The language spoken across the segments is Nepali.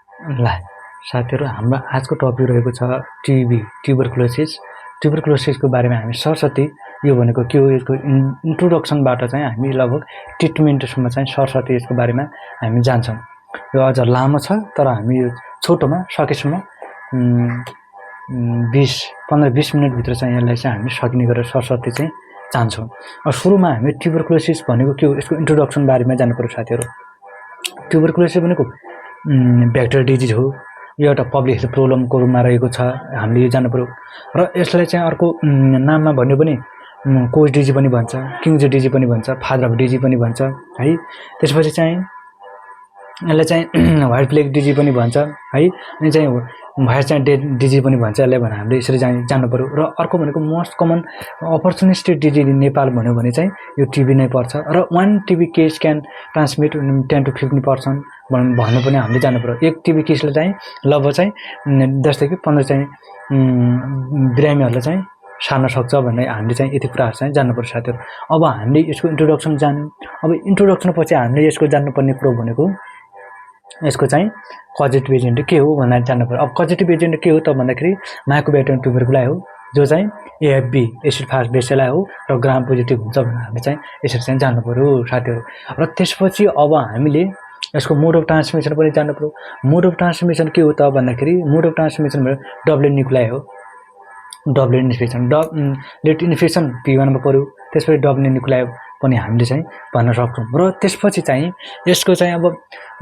ल साथीहरू, हाम्रो आजको टपिक रहेको छ टिबी, ट्युबरकुलोसिस। ट्युबरकुलोसिसको बारेमा हामी सरस्वती यो भनेको के हो, यसको इन्ट्रोडक्सनबाट चाहिँ हामी लगभग ट्रिटमेन्टसम्म चाहिँ सरस्वती यसको बारेमा हामी जान्छौँ। यो अझ लामो छ, तर हामी यो छोटोमा सकेसम्म 15-20 मिनटभित्र चाहिँ यसलाई चाहिँ हामी सकिने गरेर सरस्वती चाहिँ जान्छौँ। सुरुमा हामी ट्युबरकुलोसिस भनेको के हो, यसको इन्ट्रोडक्सन बारेमा जानु पर्यो साथीहरू। ट्युबरकुलोसिस भनेको ब्याक्टेरियल डिजिज हो। यो एउटा पब्लिक हेल्थ प्रब्लमको रूपमा रहेको छ, हामीले यो जान्नु पर्यो। र यसलाई चाहिँ अर्को नाममा भन्यो भने कोच डिजी पनि भन्छ, किङ्स डिजी पनि भन्छ, फादर अफ डिजी पनि भन्छ है। त्यसपछि चाहिँ यसलाई चाहिँ व्हाइट प्लेग डिजी पनि भन्छ है। अनि चाहिँ भएर चाहिँ डेड डिजी पनि भन्छ यसलाई, भने हामीले यसरी जान्नु पर्यो। र अर्को भनेको most common opportunistic disease in Nepal भन्यो भने चाहिँ यो टिबी नै पर्छ। र 1 TB case can transmit 10 to 15% भन्नु पनि हामीले जान्नु पर्यो। एक टिबी केसले चाहिँ लगभग चाहिँ 10 देखि 15 चाहिँ बिरामीहरूलाई चाहिँ सार्न सक्छ भन्ने हामीले चाहिँ यति कुराहरू चाहिँ जान्नु पर्छ साथीहरू। अब हामीले यसको इन्ट्रोडक्सन जान्यौँ। अब इन्ट्रोडक्सन पछि हामीले यसको जान्नुपर्ने कुरो भनेको यसको चाहिँ कजेटिभ एजेन्ट के हो भनेर जान्नु पर्यो। अब कजेटिभ एजेन्ट के हो त भन्दाखेरि माइकोब्याक्टेरियम ट्युबरकुलाई हो, जो चाहिँ एएफबी एसिड फास्ट बेसिलाई हो र ग्राम पोजिटिभ हुन्छ भनेर हामीले चाहिँ यसरी चाहिँ जान्नु पर्यो साथीहरू। र त्यसपछि अब हामीले यसको मोड अफ ट्रान्समिसन पनि जान्नु पर्यो। मोड अफ ट्रान्समिसन के हो त भन्दाखेरि मोड अफ ट्रान्समिसन डब्ल्यू न्युक्लाई हो। W infection late infection P1 मा पर्यो, त्यसपछि डब्ल्यू न्युक्लाई पनि हामीले चाहिँ भन्न सक्छौँ। र त्यसपछि चाहिँ यसको चाहिँ अब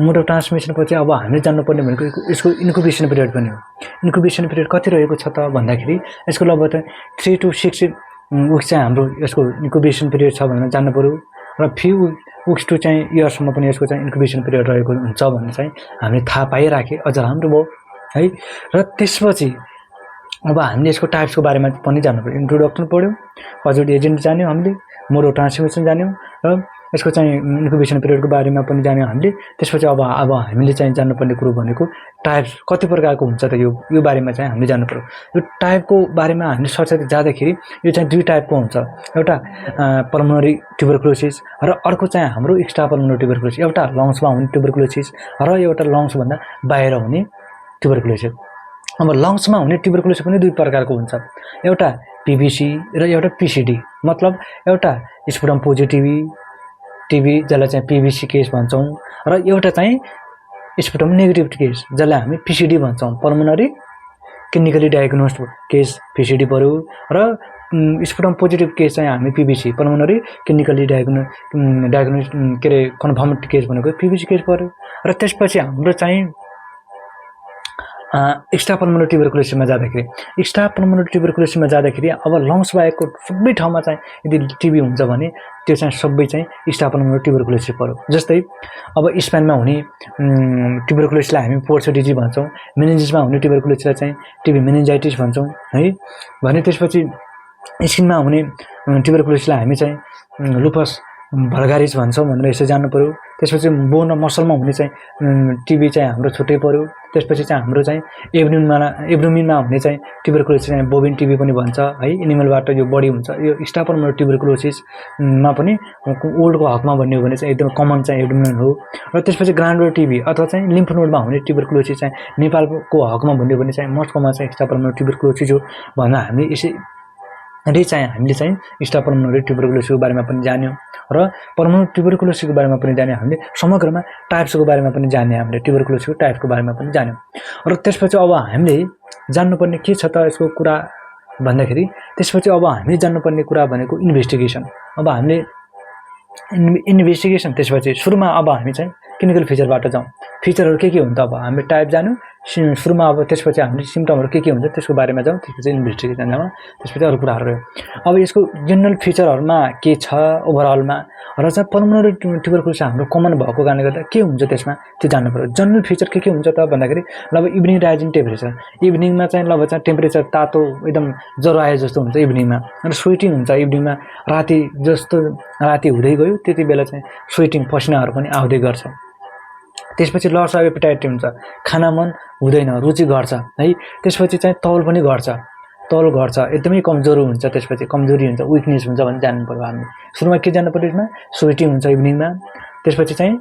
मोड अफ ट्रान्समिसन पछि अब हामीले जान्नुपर्ने भनेको यसको इन्क्युबेसन पिरियड पनि हो। इन्क्युबेसन पिरियड कति रहेको छ त भन्दाखेरि यसको लगभग 3 to 6 विक्स चाहिँ हाम्रो यसको इन्क्युबेसन पिरियड छ भनेर जान्नु पर्यो। र फ्यु विक्स टु चाहिँ इयरसम्म पनि यसको चाहिँ इन्क्युबेसन पिरियड रहेको हुन्छ भन्ने चाहिँ हामीले थाहा पाइराखे अझ राम्रो भयो है। र त्यसपछि अब हामीले यसको टाइप्सको बारेमा पनि जान्नु पर्यो। इन्ट्रोडक्सन पढ्यौँ, कजेटिभ एजेन्ट जान्यौँ हामीले, मोड अफ ट्रान्समिसन जान्यौँ, र यसको चाहिँ इन्क्युबेसन पिरियडको बारेमा पनि जान्यौँ हामीले। त्यसपछि अब हामीले चाहिँ जान्नुपर्ने कुरो भनेको टाइप्स कति प्रकारको हुन्छ त यो बारेमा चाहिँ हामीले जान्नु पर्यो। यो टाइपको बारेमा हामीले सरस्वती जाँदाखेरि यो चाहिँ 2 टाइपको हुन्छ। एउटा पल्मोनरी ट्युबरकुलोसिस र अर्को चाहिँ हाम्रो एक्स्ट्रा पल्मोनरी ट्युबरकुलोसिस। एउटा लङ्समा हुने ट्युबरकुलोसिस र एउटा लङ्सभन्दा बाहिर हुने ट्युबरकुलोसिस। अब लङ्समा हुने ट्युबरकुलोसिस पनि 2 प्रकारको हुन्छ। एउटा पिभिसी र एउटा पिसिडी, मतलब एउटा स्पुटम पोजिटिभ टिबी जसलाई चाहिँ पिभिसी केस भन्छौँ, र एउटा चाहिँ स्पुटम नेगेटिभ केस जसलाई हामी पिसिडी भन्छौँ। पल्मोनरी क्लिनिकली डायग्नोस्ड केस पिसिडी पर्यो, र स्पुटम पोजिटिभ केस चाहिँ हामी पिभिसी, पल्मोनरी क्लिनिकली डायग्नोस्ड के अरे कन्फर्म्ड केस भनेको पिभिसी केस पर्यो। र त्यसपछि हाम्रो चाहिँ एक्स्ट्रा पल्मोनरी ट्युबरकुलोसिसमा जाँदाखेरि अब लङ्स बाहेकको सबै ठाउँमा चाहिँ यदि टिबी हुन्छ भने त्यो चाहिँ सबै चाहिँ एक्स्ट्रा पल्मोनरी ट्युबरकुलोसिस पर्यो। जस्तै अब स्पाइनमा हुने ट्युबरकुलोसिसलाई हामी पोर्सो डिजिज भन्छौँ, मेनिन्जिसमा हुने ट्युबरकुलोसिसलाई चाहिँ टिबी मेनिन्जाइटिस भन्छौँ है। भने त्यसपछि स्किनमा हुने ट्युबरकुलोसिसलाई हामी चाहिँ लुपस भल्गारिस भन्छौँ भनेर यसो जान्नु पर्यो। त्यसपछि बोन र मसलमा हुने चाहिँ टिबी चाहिँ हाम्रो छुट्टै पर्यो। त्यसपछि चाहिँ हाम्रो चाहिँ एब्डोमिनमा हुने चाहिँ ट्युबरकुलोसिस चाहिँ बोबिन टिबी पनि भन्छ है। एनिमलबाट यो बढी हुन्छ। यो एक्स्ट्रा पल्मोनरी ट्युबरकुलोसिसमा पनि ओल्डको हकमा भन्ने हो भने चाहिँ एकदम कमन चाहिँ एब्डोमिन हो। र त्यसपछि ग्रानुलर टिबी अथवा चाहिँ लिम्फ नोडमा हुने ट्युबरकुलोसिस चाहिँ नेपालको हकमा भन्ने हो भने चाहिँ मोस्ट कमन चाहिँ एक्स्ट्रा पल्मोनरी ट्युबरकुलोसिस हो भनेर हामीले हामीले चाहिँ एक्स्ट्रा पल्मोनरी ट्युबरकुलोसिसको बारेमा पनि जान्यौँ, र पल्मोनरी ट्युबरकुलोसिसको बारेमा पनि जान्यौँ हामीले। समग्रमा टाइप्सको बारेमा पनि जान्यौँ हामीले, ट्युबरकुलोसिसको टाइप्सको बारेमा पनि जान्यौँ। र त्यसपछि अब हामीले जान्नुपर्ने के छ त यसको कुरा भन्दाखेरि, त्यसपछि अब हामीले जान्नुपर्ने कुरा भनेको इन्भेस्टिगेसन। अब हामीले इन्भेस्टिगेसन त्यसपछि सुरुमा अब हामी चाहिँ क्लिनिकल फिचरबाट जाउँ। फिचरहरू के हुन्छ अब हामीले टाइप जान्यौँ सुरुमा। अब त्यसपछि हामीले सिम्पटमहरू के हुन्छ त्यसको बारेमा जाउँ, त्यसपछि इन्भेस्टिगेसन जाउँ, त्यसपछि अरू कुराहरू रह्यो। अब यसको जेनरल फिचरहरूमा के छ ओभरअलमा, र चाहिँ पल्मोनरी ट्युबरकुलोसिस हाम्रो कमन भएको कारणले गर्दा के हुन्छ त्यसमा त्यो जान्नु पर्यो। जनरल फिचर के हुन्छ त भन्दाखेरि लगभग इभिनिङ राइजिङ टेम्परेचर, इभिनिङमा चाहिँ लगभग चाहिँ टेम्परेचर तातो एकदम ज्वरो आए जस्तो हुन्छ इभिनिङमा, र स्वेटिङ हुन्छ इभिनिङमा। राति हुँदै गयो त्यति बेला चाहिँ स्वेटिङ पसिनाहरू पनि आउँदै गर्छ। त्यसपछि लस अफ एपेटाइट हुन्छ, खाना मन हुँदैन, रुचि घट्छ है। त्यसपछि चाहिँ तौल पनि घट्छ, एकदमै कमजोरी हुन्छ। त्यसपछि कमजोरी हुन्छ, विकनेस हुन्छ भने जान्नु पर्यो हामी। सुरुमा के जान्नु पर्यो यसमा, स्वेटिङ हुन्छ इभिनिङमा। त्यसपछि चाहिँ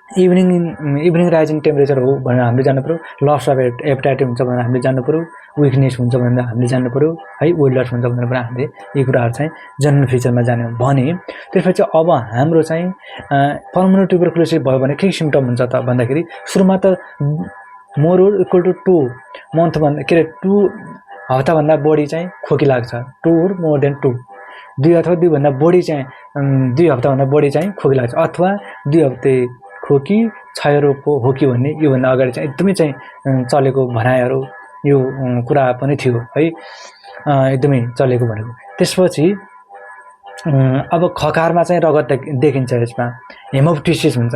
इभिनिङ राइजिङ टेम्परेचर हो भनेर हामीले जान्नु पऱ्यो, लस अफ एपेटाइट हुन्छ भनेर हामीले जान्नु पऱ्यो, विकनेस हुन्छ भनेर हामीले जान्नु पऱ्यो है, वेट लस हुन्छ भनेर पनि हामीले यी कुराहरू चाहिँ जनरल फिचरमा जान्यौँ भने त्यसपछि अब हाम्रो चाहिँ पल्मोनरी ट्युबरकुलोसिस भयो भने के सिम्पटम हुन्छ त भन्दाखेरि सुरुमा त मोर इक्वल टु 2 मन्थ भन्दा के अरे 2 हप्ताभन्दा बढी चाहिँ खोकी लाग्छ, 2 or more than 2 2 अथवा 2 भन्दा बढी चाहिँ 2 हप्ताभन्दा बढी चाहिँ खोकी लाग्छ अथवा 2 हप्ते खोकी क्षयरोगको हो कि भन्ने योभन्दा अगाडि चाहिँ एकदमै चाहिँ चलेको भनाइहरू यो कुरा पनि थियो है, एकदमै चलेको भनेको। त्यसपछि अब खकारमा चाहिँ रगत देखिन्छ, यसमा हेमोप्टिसिस हुन्छ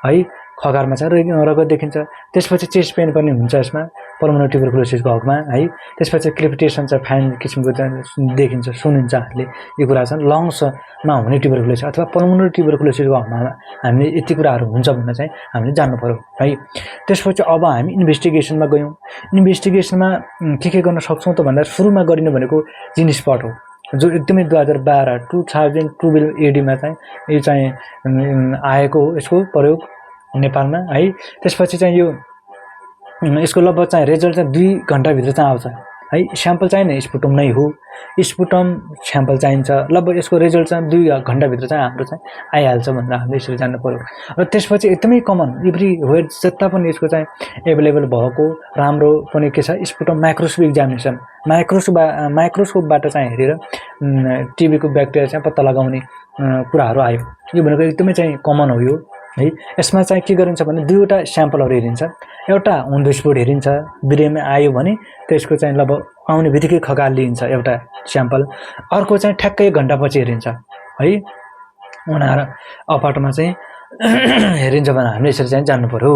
है, खकारमा चाहिँ रगत देखिन्छ। त्यसपछि चेस्ट पेन पनि हुन्छ यसमा पल्मोनरी ट्युबरकुलोसिसको हकमा है। त्यसपछि क्रिपिटेसन चाहिँ फाइन किसिमको देखिन्छ, सुनिन्छ हामीले यो कुरा चाहिँ लङ्समा हुने ट्युबरकुलोसिस अथवा पल्मोनरी ट्युबरकुलोसिसको हकमा हामीले यति कुराहरू हुन्छ भनेर चाहिँ हामीले जान्नु पर्यो है। त्यसपछि अब हामी इन्भेस्टिगेसनमा गयौँ। इन्भेस्टिगेसनमा के गर्न सक्छौँ त भन्दा सुरुमा गरिने भनेको जिन स्पट हो, जो एकदमै 2012 एडीमा चाहिँ यो चाहिँ आएको हो, यसको प्रयोग नेपालमा है। त्यसपछि चाहिँ यसको लगभग चाहिँ रिजल्ट चाहिँ 2 घण्टाभित्र चाहिँ आउँछ है। स्याम्पल चाहिने स्पुटम नै हो, स्पुटम स्याम्पल चाहिन्छ, लगभग यसको रिजल्ट चाहिँ 2 घण्टाभित्र चाहिँ हाम्रो चाहिँ आइहाल्छ भनेर हामीले यसरी जान्नु पर्यो। र त्यसपछि एकदमै कमन एभ्रिवेयर जता पनि यसको चाहिँ एभाइलेबल भएको राम्रो पनि के छ, स्पुटम माइक्रोस्कोप एक्जामिनेसन, माइक्रोस्कोपबाट चाहिँ हेरेर टिबीको ब्याक्टेरिया चाहिँ पत्ता लगाउने कुराहरू आयो। यो भनेको एकदमै चाहिँ कमन हो यो है। यसमा चाहिँ के गरिन्छ भने 2वटा स्याम्पलहरू हेरिन्छ, एउटा अन द स्पोट हेरिन्छ, बिरेमा आयो भने त्यसको चाहिँ लगभग आउने बित्तिकै खकाल लिइन्छ एउटा स्याम्पल, अर्को चाहिँ ठ्याक्कै 1 घण्टापछि हेरिन्छ है, उनीहर अपार्टमा चाहिँ हेरिन्छ भने हामीले यसरी चाहिँ जान्नु पर्यो।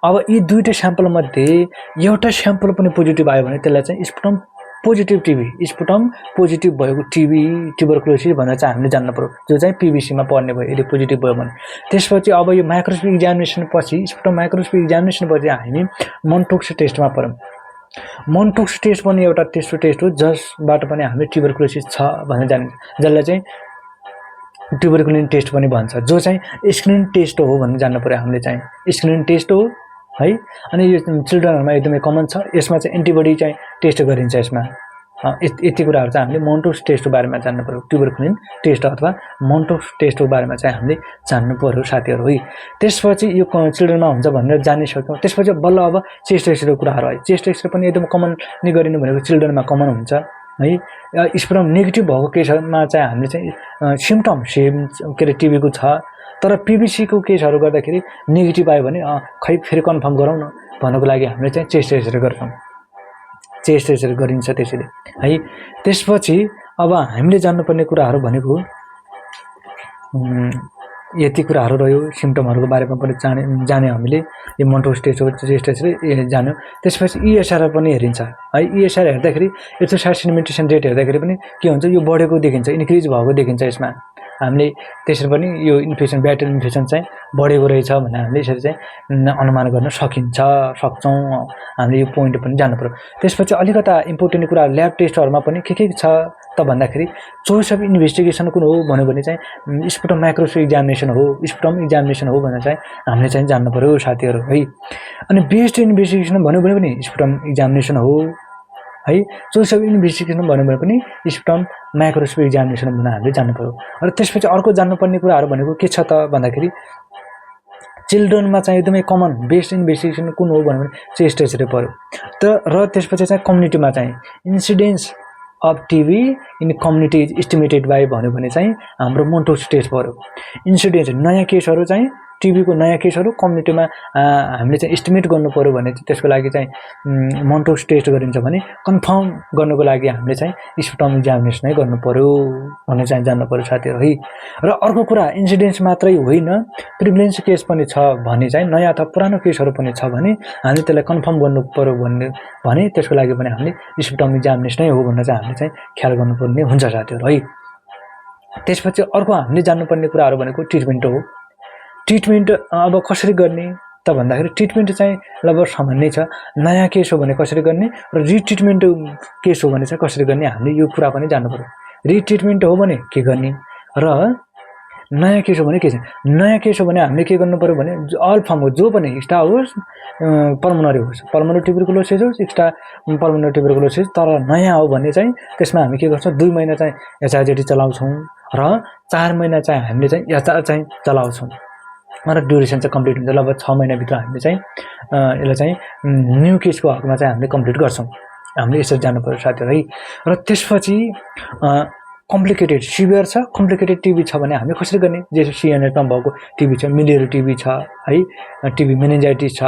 अब यी 2टा स्याम्पल मध्ये एउटा स्याम्पल पनि पोजिटिभ आयो भने त्यसलाई चाहिँ sputum positive TB, sputum positive भएको टिबी ट्युबरकुलोसिस भनेर चाहिँ हामीले जान्नु पर्यो, जो चाहिँ पिबिसीमा पर्ने भयो यदि पोजिटिभ भयो भने। त्यसपछि अब यो माइक्रोस्कोप एक्जामिनेसन पछि, स्पुटम माइक्रोस्कोप एक्जामिनेसन पछि हामी मोन्टोक्स टेस्टमा पर्यौँ। मोन्टोक्स टेस्ट पनि एउटा टेस्ट हो जसबाट पनि हामीले ट्युबरकुलोसिस छ भनेर जानिन्छ, जसलाई चाहिँ ट्युबरकुलिन टेस्ट पनि भन्छ, जो चाहिँ स्क्रिनिङ टेस्ट हो भनेर जान्नु पर्यो हामीले चाहिँ स्क्रिनिङ टेस्ट हो है। अनि यो चिल्ड्रनहरुमा एकदमै कमन छ, यसमा चाहिँ एन्टिबडी चाहिँ टेस्ट गरिन्छ यसमा। यति कुराहरु चाहिँ हामीले मोन्टोक्स टेस्टको बारेमा जान्नु पर्यो, ट्युबरकुलिन टेस्ट अथवा मोन्टोक्स टेस्टको बारेमा चाहिँ हामीले जान्नु पर्यो साथीहरु है। त्यसपछि यो चिल्ड्रनमा हुन्छ भनेर जानिसक्यौं। त्यसपछि बल्ल अब चेस्ट एक्सरेको कुराहरु आयो। चेस्ट एक्सरे पनि एकदम कमन नै गरिनु भनेको चिल्ड्रनमा कमन हुन्छ है। स्पुटम नेगेटिभ भएको केसमा चाहिँ हामीले चाहिँ सिम्पटम सेम के रे टिबीको छ, तर पीबीसी को केसहरु गर्दाखेरि नेगेटिभ आयो भने खै फेरि कन्फर्म गरौँ न भन्नको लागि हामीले चाहिँ चेस्ट एक्सरे गर्छौं। चेस्ट एक्सरे गरिन्छ त्यसैले है। त्यसपछि अब हामीले जान्नुपर्ने कुराहरु भनेको यति कुराहरु रह्यो। सिम्पटमहरुको बारेमा पनि जाने हामीले यो मोन्टोक्स टेस्ट हो, चेस्ट एक्सरे जान्यो। त्यसपछि ईएसआर पनि हेरिन्छ है। ईएसआर हेर्दाखेरि एथोसाइनेटेसन रेट हेर्दाखेरि पनि के हुन्छ, यो बढेको देखिन्छ, इन्क्रिज भएको देखिन्छ। यसमा हामीले त्यसरी पनि यो इन्फेक्सन ब्याक्टेरियल इन्फेक्सन चाहिँ बढेको रहेछ भन्ने हामीले यसरी चाहिँ अनुमान गर्न सक्छौं। हामीले यो पोइन्ट पनि जान्नु पर्यो। त्यसपछि अलिकता इम्पोर्टेन्ट कुरा ल्याब टेस्टहरुमा पनि के छ त भन्दाखेरि चोइस अफ इन्भेस्टिगेसन कुन हो भन्यो भने चाहिँ स्पुटम माइक्रोस्कोप एक्जामिनेसन हो, स्पुटम एक्जामिनेसन हो भनेर चाहिँ हामीले चाहिँ जान्नु पर्यो साथीहरु है। अनि बेस्ट इन्भेस्टिगेसन भन्यो भने पनि स्पुटम एक्जामिनेसन हो है। चोइस अफ इन्भेस्टिगेसन भन्यो भने पनि स्पुटम माइक्रोस्कोप एक्जामिनेसन भनेर हामीले जान्नु पर्यो। र त्यसपछि अर्को जान्नुपर्ने कुराहरु भनेको के छ त भन्दाखेरि चिल्ड्रनमा चाहिँ एकदमै कमन बेस्ट इन्भेस्टिगेसन कुन हो भन्यो भने चेस्ट एक्सरे पर्यो। र त्यसपछि चाहिँ कम्युनिटीमा चाहिँ incidence of TB in community is estimated by भन्यो भने चाहिँ हाम्रो मोन्टोक्स टेस्ट पर्यो। इन्सिडेन्स नयाँ केसहरु चाहिँ टिबीको नयाँ केसहरु कम्युनिटीमा हामीले चाहिँ एस्टिमेट गर्नु पर्यो भने त्यसको लागि चाहिँ मोन्टोक्स टेस्ट गरिन्छ भने कन्फर्म गर्नको लागि हामीले चाहिँ स्पुटम एक्जामिनेसन नै गर्नु पर्यो भन्ने चाहिँ जान्नु पर्यो साथीहरु है। र अर्को कुरा इन्सिडेन्स मात्रै होइन, प्रिभलेन्स केस पनि छ भने चाहिँ नयाँ अथवा पुरानो केसहरु पनि छ भने हामीले त्यसलाई कन्फर्म गर्नु पर्यो भने त्यसको लागि पनि हामीले स्पुटम एक्जामिनेसन नै हो भनेर चाहिँ हामीले चाहिँ ख्याल गर्नुपर्ने हुन्छ साथीहरु है। त्यसपछि अर्को हामीले जान्नुपर्ने कुराहरु भनेको ट्रिटमेन्ट हो। ट्रिटमेन्ट अब कसरी गर्ने त भन्दाखेरि ट्रिटमेन्ट चाहिँ लगभग सामान्य छ। नयाँ केस हो भने कसरी गर्ने र रिट्रिटमेन्ट केस हो भने चाहिँ कसरी गर्ने हामीले यो कुरा पनि जान्नु पर्यो। रिट्रिटमेन्ट हो भने के गर्ने र नयाँ केस हो भने के छ, नयाँ केस हो भने हामीले के गर्नु पर्यो भने अल फर्म हो, जो पनि एक्स्ट्रा होस् पल्मोनरी होस्, पल्मोनरी ट्युबरकुलोसिस होस् एक्स्ट्रा पल्मोनरी ट्युबरकुलोसिस, तर नयाँ हो भने चाहिँ त्यसमा हामी के गर्छौँ 2 महिना चाहिँ एचआरजेटी चलाउँछौँ र 4 महिना चाहिँ हामीले चाहिँ एचआर चाहिँ चलाउँछौँ र ड्युरेसन चाहिँ कम्प्लिट हुन्छ। लगभग 6 महिनाभित्र हामीले चाहिँ यसलाई चाहिँ न्यू केसको हकमा चाहिँ हामीले कम्प्लिट गर्छौँ। हामीले यसरी जानु पर्यो साथीहरू है। र त्यसपछि कम्प्लिकेटेड सिभियर छ, कम्प्लिकेटेड टिबी छ भने हामीले कसरी गर्ने, जस्तो सिएनएटमा भएको टिबी छ, मिलियरी टिबी छ है, टिबी मेनिन्जाइटिस छ,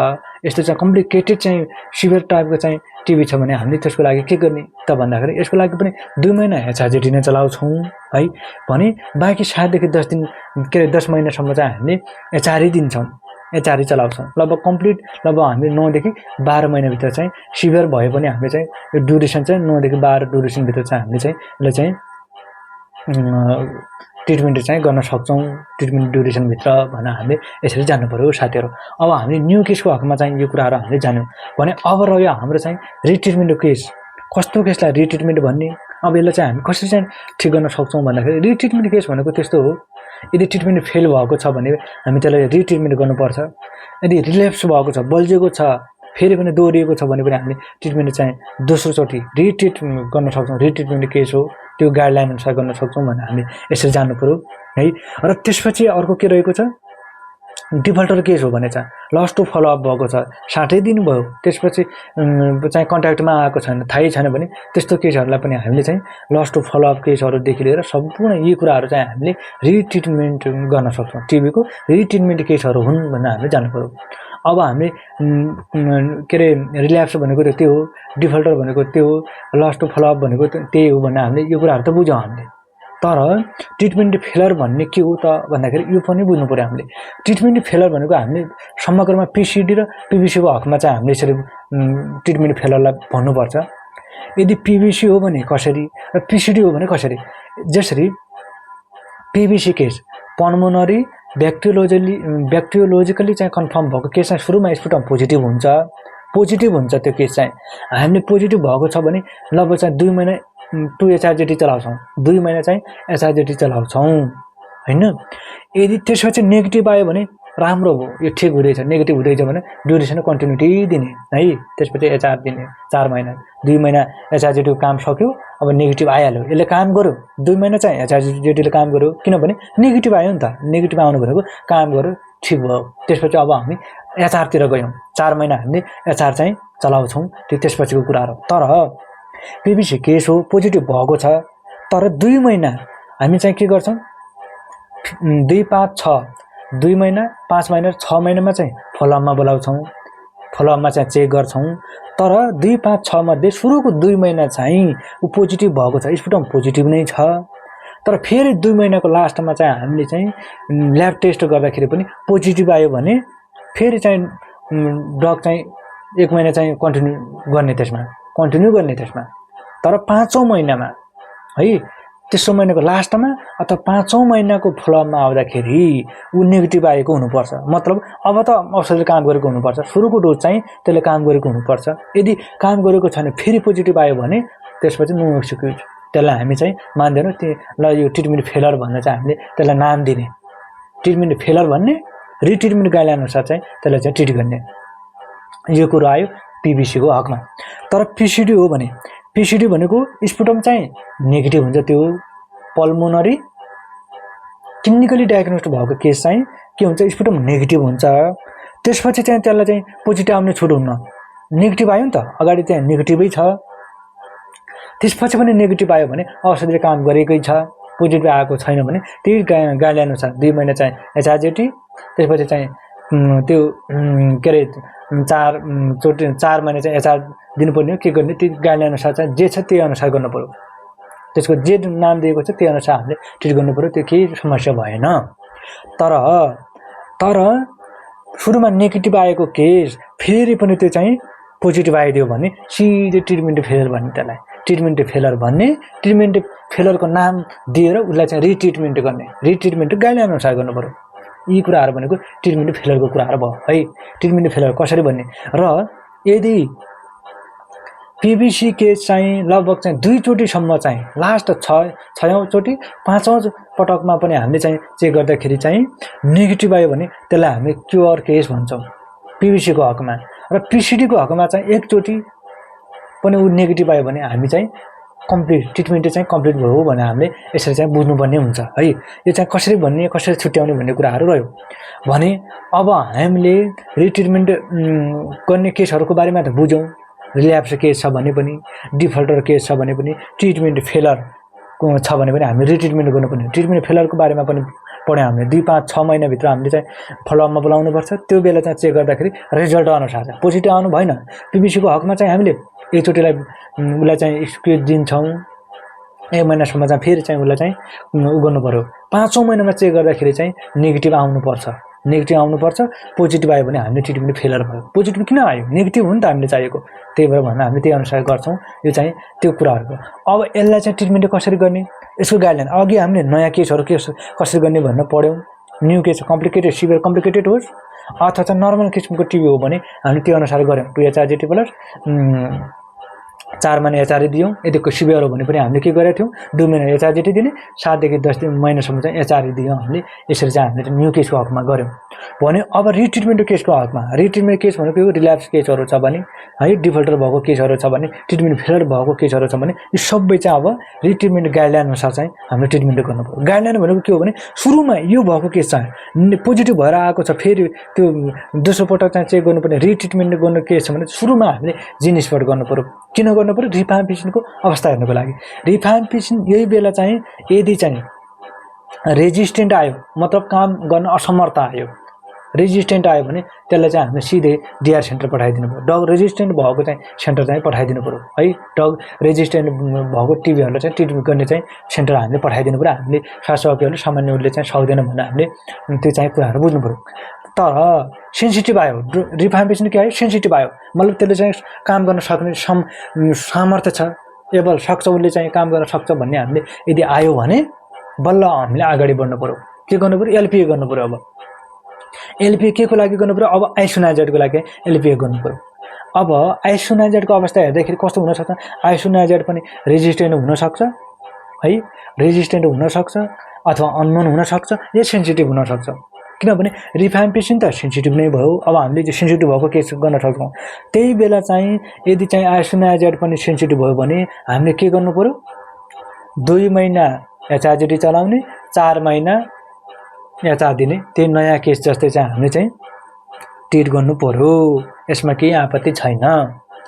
यस्तो चाहिँ कम्प्लिकेटेड चाहिँ सिभियर टाइपको चाहिँ टिबी छ भने हामीले त्यसको लागि के गर्ने त भन्दाखेरि यसको लागि पनि 2 महिना एचआरजेटी नै चलाउँछौँ है। भने बाँकी 7देखि 10 दिन के अरे 10 महिनासम्म चाहिँ हामीले एचआरई दिन्छौँ, एचआरई चलाउँछौँ। लगभग कम्प्लिट लगभग हामीले 9 देखि 12 महिनाभित्र चाहिँ सिभियर भए पनि हामीले चाहिँ यो ड्युरेसन चाहिँ 9 देखि 12 ड्युरेसनभित्र चाहिँ हामीले चाहिँ यसलाई चाहिँ ट्रिटमेन्ट चाहिँ गर्न सक्छौँ ट्रिटमेन्ट ड्युरेसनभित्र भनेर हामीले यसरी जानु पर्यो साथीहरू। अब हामीले न्यू केसको हकमा चाहिँ यो कुराहरू हामीले जान्यौँ भने अब रह्यो हाम्रो चाहिँ रिट्रिटमेन्टको केस। कस्तो केसलाई रिट्रिटमेन्ट भन्ने, अब यसलाई चाहिँ हामी कसरी चाहिँ ठिक गर्न सक्छौँ भन्दाखेरि रिट्रिटमेन्ट केस भनेको त्यस्तो हो, यदि ट्रिटमेन्ट फेल भएको छ भने हामी त्यसलाई रिट्रिटमेन्ट गर्नुपर्छ। यदि रिल्याप्स भएको छ, बल्झेको छ, फेरि पनि दोहोरिएको छ भने पनि हामीले ट्रिटमेन्ट चाहिँ दोस्रोचोटि रिट्रिट गर्न सक्छौँ। रिट्रिटमेन्ट केस हो, त्यो गाइडलाइन अनुसार गर्न सक्छौँ भने हामी यसरी जानु पर्यो है। र त्यसपछि अर्को के रहेको छ, डिफल्टर केस हो भने चाहिँ लस टु फलोअप भएको छ, 60 दिन भयो, त्यसपछि चाहिँ कन्ट्याक्टमा आएको छैन, थाहै छैन भने त्यस्तो केसहरूलाई पनि हामीले चाहिँ लस टु फलोअप केसहरूदेखि लिएर सम्पूर्ण यी कुराहरू चाहिँ हामीले रिट्रिटमेन्ट गर्न सक्छौँ। टिबीको रिट्रिटमेन्ट केसहरू हुन् भनेर हामीले जानु पर्यो। अब हामीले के अरे रिल्याप्स भनेको त त्यो हो, डिफल्टर भनेको त्यो हो, लस टु फलोअप भनेको त्यही हो भनेर हामीले यो कुराहरू त बुझ्यौँ हामीले। तर ट्रिटमेन्ट फेलर भन्ने के हो त भन्दाखेरि यो पनि बुझ्नु पर्यो हामीले। ट्रिटमेन्ट फेलर भनेको हामीले समग्रमा पिसिडी र पिबिसीको हकमा चाहिँ हामीले यसरी ट्रिटमेन्ट फेलरलाई भन्नुपर्छ। यदि पिबिसी हो भने कसरी र पिसिडी हो भने कसरी। जसरी पिबिसी केस पल्मोनरी ब्याक्टेरियोलोजिकली चाहिँ कन्फर्म भएको केस चाहिँ सुरुमा स्पुटम पोजिटिभ हुन्छ त्यो केस चाहिँ हामीले पोजिटिभ भएको छ भने लगभग चाहिँ 2 महिना 2 एचआरजेटी चलाउँछौँ, 2 महिना चाहिँ एचआरजेटी चलाउँछौँ हैन। यदि त्यसपछि नेगेटिभ आयो भने राम्रो हो, यो ठिक हुँदैछ, नेगेटिभ हुँदैछ भने ड्युरेसन कन्टिन्युटी दिने है। त्यसपछि एचआर दिने 4 महिना, 2 महिना एचआरजेटीको काम सक्यो, अब नेगेटिभ आइहाल्यो, यसले काम गर्यो, 2 महिना चाहिँ एचआरजेटीले काम गर्यो, किनभने नेगेटिभ आयो नि त, नेगेटिभ आउनु भनेको काम गर्यो, ठिक भयो। त्यसपछि अब हामी एचआरतिर गयौँ, 4 महिना हामीले एचआर चाहिँ चलाउँछौँ, त्यो त्यसपछिको कुराहरू। तर पिबिसी केस हो, पोजिटिभ भएको छ, तर 2 महिना हामी चाहिँ के गर्छौँ, 2, 5, 6 2 महिना 5 महिना 6 महिनामा चाहिँ फलोअपमा बोलाउँछौँ, फलोअपमा चाहिँ चेक गर्छौँ। तर 2, 5, 6 मध्ये सुरुको 2 महिना चाहिँ ऊ पोजिटिभ भएको छ, स्पुटम पोजिटिभ नै छ, तर फेरि 2 महिनाको लास्टमा चाहिँ हामीले चाहिँ ल्याब टेस्ट गर्दाखेरि पनि पोजिटिभ आयो भने फेरि चाहिँ ड्रग चाहिँ 1 महिना चाहिँ कन्टिन्यू गर्ने त्यसमा। तर 5औं महिनामा है, तेस्रो महिनाको लास्टमा अथवा 5औं महिनाको फलोअपमा आउँदाखेरि ऊ नेगेटिभ आएको हुनुपर्छ। मतलब अब त औषधले काम गरेको हुनुपर्छ, सुरुको डोज चाहिँ त्यसले काम गरेको हुनुपर्छ। यदि काम गरेको छैन फेरि पोजिटिभ आयो भने त्यसपछि नो एक्सक्युज, त्यसलाई हामी चाहिँ मान्दैनौँ। ल यो ट्रिटमेन्ट फेलर भनेर चाहिँ हामीले त्यसलाई नाम दिने, ट्रिटमेन्ट फेलर भन्ने, रिट्रिटमेन्ट गाइडलाइन अनुसार चाहिँ त्यसलाई चाहिँ ट्रिट गर्ने, यो कुरो आयो पिबिसीको हकमा। तर पिसिडी हो भने, पिसिडी भनेको स्पुटम चाहिँ नेगेटिभ हुन्छ, त्यो पल्मोनरी क्लिनिकली डायग्नोस्ड भएको केस चाहिँ के हुन्छ, स्पुटम नेगेटिभ हुन्छ। त्यसपछि चाहिँ त्यसलाई चाहिँ पोजिटिभ आउने छुट हुन्न, नेगेटिभ आयो नि त, अगाडि चाहिँ नेगेटिभै छ, त्यसपछि पनि नेगेटिभ आयो भने औषधिले काम गरेकै छ, पोजिटिभ आएको छैन भने त्यही गाइडलाइन अनुसार 2 महिना चाहिँ एचआरजेटी, त्यसपछि चाहिँ त्यो के अरे 4 महिना चाहिँ एचआर दिनुपर्ने हो। के गर्ने, त्यो गाइडलाइन अनुसार चाहिँ जे छ त्यही अनुसार गर्नु पर्यो, त्यसको जे नाम दिएको छ त्यही अनुसार हामीले ट्रिट गर्नु पर्यो, त्यो केही समस्या भएन। तर सुरुमा नेगेटिभ आएको केस फेरि पनि त्यो चाहिँ पोजिटिभ आइदियो भने सिधै ट्रिटमेन्ट फेलर भन्ने, त्यसलाई ट्रिटमेन्ट फेलर भन्ने, ट्रिटमेन्ट फेलरको नाम दिएर उसलाई चाहिँ रिट्रिटमेन्ट गर्ने, रिट्रिटमेन्ट गाइडलाइन अनुसार गर्नु पर्यो। यी कुराहरू भनेको ट्रिटमेन्ट फेलरको कुराहरू भयो है। ट्रिटमेन्ट फेलर कसरी भन्ने, र यदि पिबिसी केस चाहिँ लगभग चाहिँ 2 चोटिसम्म चाहिँ लास्ट 6औं चोटि 5औं पटकमा पनि हामीले चाहिँ चेक गर्दाखेरि चाहिँ नेगेटिभ आयो भने त्यसलाई हामी क्योर केस भन्छौँ पिभिसीको हकमा। र पिसिडीको हकमा चाहिँ एकचोटि पनि ऊ नेगेटिभ आयो भने हामी चाहिँ कम्प्लिट ट्रिटमेन्ट चाहिँ कम्प्लिट भयो भने हामीले यसरी चाहिँ बुझ्नुपर्ने हुन्छ है। यो चाहिँ कसरी भन्ने कसरी छुट्याउने भन्ने कुराहरू रह्यो भने अब हामीले रिट्रिटमेन्ट गर्ने केसहरूको बारेमा त बुझौँ। रिल्याप्स केस छ भने पनि, डिफल्टर केस छ भने पनि, ट्रिटमेन्ट फेलर छ भने पनि हामीले रिट्रिटमेन्ट गर्नुपर्ने। ट्रिटमेन्ट फेलरको बारेमा पनि पढ्यौँ हामीले। 2, 5, 6 महिनाभित्र हामीले चाहिँ फलोअपमा बोलाउनुपर्छ। त्यो बेला चाहिँ चेक गर्दाखेरि रिजल्ट अनुसार चाहिँ पोजिटिभ आउनु भएन। पिभिसीको हकमा चाहिँ हामीले एकचोटिलाई उसलाई चाहिँ एक्सक्युज दिन्छौँ। 1 महिनासम्म चाहिँ फेरि चाहिँ उसलाई चाहिँ उ गर्नु पर्यो। 5औं महिनामा चेक गर्दाखेरि चाहिँ नेगेटिभ आउनुपर्छ। नेगेटिभ आउनुपर्छ। पोजिटिभ आयो भने हामीले ट्रिटमेन्ट फेलर भयो। पोजिटिभ किन आयो? नेगेटिभ हो नि त हामीले चाहिएको। त्यही भएर भन्दा हामीले त्यही अनुसार गर्छौँ। यो चाहिँ त्यो कुराहरूको। अब यसलाई चाहिँ ट्रिटमेन्ट कसरी गर्ने यसको गाइडलाइन अघि हामीले नयाँ केसहरू कसरी गर्ने भनेर पढ्यौँ। New case complicated severe complicated होस् अथवा चाहिँ नर्मल किसिमको टिबी हो भने हामीले त्यो अनुसार गऱ्यौँ। 2 HRGT प्लस 4 महिना एचआरजी दियौँ। यदि सिभियर हो भने पनि हामीले के गरेका थियौँ 2 महिना एचआरजिटी दिने 7 देखि 10 महिनासम्म चाहिँ एचआरजी दियौँ हामीले। यसरी चाहिँ हामीले न्यू केसको हकमा गऱ्यौँ भने अब रिट्रिटमेन्ट केसको हकमा रिट्रिटमेन्ट केस भनेको रिल्याप्स केसहरू छ भने है डिफल्टर भएको केसहरू छ भने ट्रिटमेन्ट फेलर भएको केसहरू छ भने यी सबै चाहिँ अब रिट्रिटमेन्ट गाइडलाइन अनुसार चाहिँ हामीले ट्रिटमेन्ट गर्नुपर्छ। गाइडलाइन भनेको के हो भने सुरुमा यो भएको केस चाहिँ पोजिटिभ भएर आएको छ फेरि त्यो दोस्रो पटक चाहिँ चेक गर्नुपर्ने रिट्रिटमेन्ट गर्ने केस छ भने सुरुमा हामीले जिन स्पट गर्नुपर्यो। किन गर्नुपर्यो? रिफाम्पिसनको अवस्था हेर्नको लागि। रिफाम्पिसन यही बेला चाहिँ यदि चाहिँ रेजिस्टेन्ट आयो मतलब काम गर्न असमर्थ आयो रेजिस्टेन्ट आयो भने त्यसलाई चाहिँ हामीले सिधै डिआर सेन्टर पठाइदिनु पर्यो। डग रेजिस्टेन्ट भएको चाहिँ सेन्टर चाहिँ पठाइदिनु पर्यो है। डग रेजिस्टेन्ट भएको टिभीहरूलाई चाहिँ ट्रिटमेन्ट गर्ने चाहिँ सेन्टर हामीले पठाइदिनु पर्यो। हामीले स्वास्थ्यकर्मीहरूले सामान्य उसले चाहिँ सक्दैन भने हामीले त्यो चाहिँ कुराहरू बुझ्नु पर्यो। तर सेन्सिटिभ आयो रिफाम्पिसन के आयो सेन्सिटिभ आयो मतलब त्यसले चाहिँ काम गर्न सक्ने सामर्थ्य छ एबल सक्छ उसले चाहिँ काम गर्न सक्छ भन्ने हामीले यदि आयो भने बल्ल हामीले अगाडि बढ्नु पर्यो। के गर्नु पर्यो? एलपिए गर्नु पर्यो। अब एलपिए के को लागि गर्नु पर्यो? अब आइसोनाइजेडको लागि एलपिए गर्नु पर्यो। अब आइसोनाइजेडको अवस्था हेर्दाखेरि कस्तो हुनसक्छ? आइसोनाइजेड पनि रेजिस्टेन्ट हुनसक्छ है रेजिस्टेन्ट हुनसक्छ अथवा अननोन हुनसक्छ या सेन्सिटिभ हुनसक्छ। किनभने रिफाम्पिसन त सेन्सिटिभ नै भयो। अब हामीले चाहिँ सेन्सिटिभ भएको केस गर्न सक्छौँ। त्यही बेला चाहिँ यदि चाहिँ आइसोनाइजेड पनि सेन्सिटिभ भयो भने हामीले के गर्नु पर्यो? 2 महिना एचआरजिटी चलाउने 4 महिना एचआर दिने त्यही नयाँ केस जस्तै चाहिँ हामीले चाहिँ ट्रिट गर्नु पर्यो। यसमा केही आपत्ति छैन।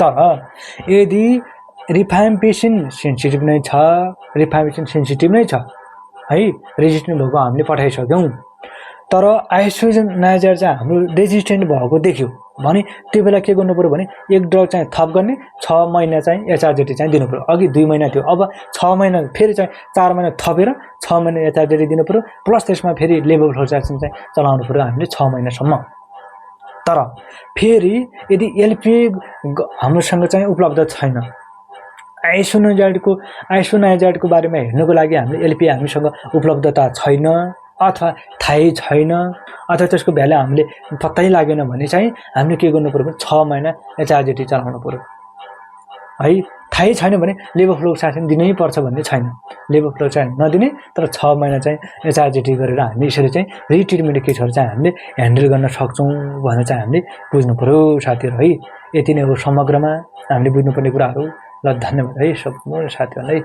तर यदि रिफाम्पिसन सेन्सिटिभ नै छ रिफाम्पिसन सेन्सिटिभ नै छ है रेजिस्टेन्ट भएको हामीले पठाइसक्यौँ तर आइसोनाइजेड चाहिँ हाम्रो रेजिस्टेन्ट भएको देख्यो भने त्यो बेला के गर्नु पर्यो भने एक ड्रग चाहिँ थप गर्ने 6 महिना चाहिँ एचआरजिटी चाहिँ दिनु पर्यो। अघि 2 महिना थियो अब 6 महिना फेरि चाहिँ 4 महिना थपेर 6 महिना एचआरजिटी दिनु पर्यो प्लस त्यसमा फेरि लेभल फ्लोचार्सन चाहिँ चलाउनु पर्यो हामीले 6 महिनासम्म। तर फेरि यदि एलपिए हाम्रोसँग चाहिँ उपलब्ध छैन आइसोनाइजेडको बारेमा हेर्नुको लागि हामीले एलपिए हामीसँग उपलब्धता छैन अथवा थाहै छैन अथवा त्यसको भ्यालु हामीले पत्तै लागेन भने चाहिँ हामीले के गर्नु पर्यो भने 6 महिना एचआरजिटी चलाउनु पर्यो है। थाहै छैन भने लेबर फ्लोचार्सन दिनै पर्छ भन्ने छैन। लेबर फ्लोचार्सन नदिने तर 6 महिना चाहिँ एचआरजिटी गरेर हामी यसरी चाहिँ रिट्रिटमेन्ट केसहरू चाहिँ हामीले ह्यान्डल गर्न सक्छौँ भनेर चाहिँ हामीले बुझ्नु पर्यो साथीहरू है। यति नै हो समग्रमा हामीले बुझ्नुपर्ने कुराहरू। ल धन्यवाद है सब साथीहरूलाई।